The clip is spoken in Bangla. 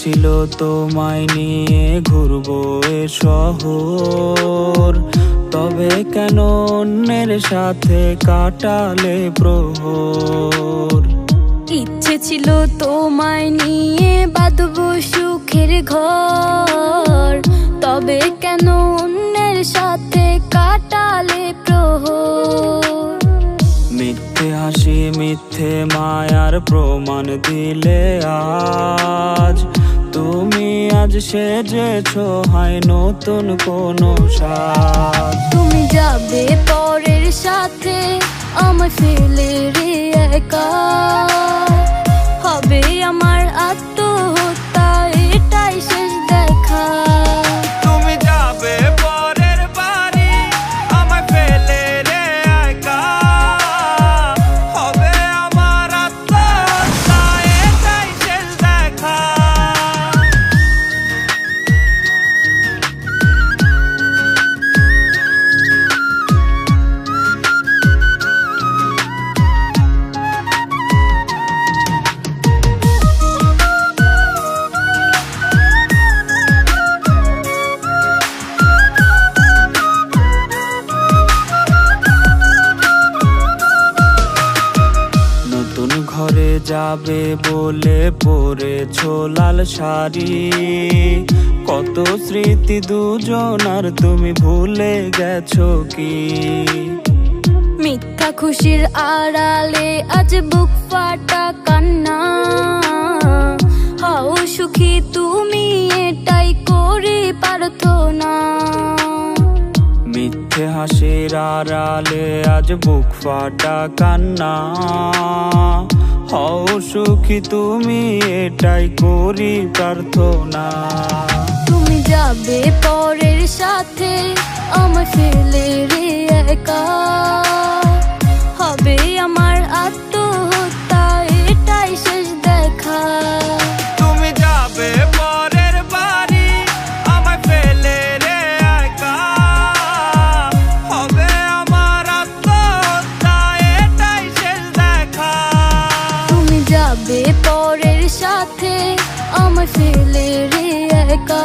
ছিল তোমায় নিয়ে ঘুরবো এ শহর, তবে কেন অন্যের সাথে কাটালে প্রহর। ইচ্ছে ছিল তোমায় নিয়ে বাঁধবো সুখের ঘর, তবে কেন অন্যের সাথে কাটালে প্রহর। মিথ্যে হাসি মিথ্যে মায়ার প্রমাণ দিলে আজ, তুমি আজ সেজেছো হায় নতুন কোনো সাজ। তুমি যাবে পরের সাথে আমায় ফেলে রে একা, হবে আমার আত্মহত্যা এটাই শেষ দেখা। তুমি যাবে পরের বাড়ি আমায় ফেলে রে একা, হবে আমার আত্মহত্যা এটাই শেষ দেখা। নতুন ঘরে যাবে বলে পরেছো লাল শাড়ি, কত স্মৃতি দুজনার তুমি ভুলে গেছো কি? মিথ্যা খুশির আড়ালে আজ বুক ফাটা কান্না, হও সুখী তুমি এটাই করি প্রার্থনা। মিথ্যে হাসির আড়ালে আজ বুক ফাটা কান্না, হও সুখী তুমি এটাই করি প্রার্থনা। তুমি যাবে পরের সাথে আমায় ফেলে রে একা, হবে আমার আত্মহত্যা এটাই শেষ দেখা। তুমি যাবে পরের বাড়ি আমায় ফেলে রে একা, হবে আমার আত্মহত্যা এটাই শেষ দেখা। তুমি যাবে পরের সাথে আমায় ফেলে রে একা,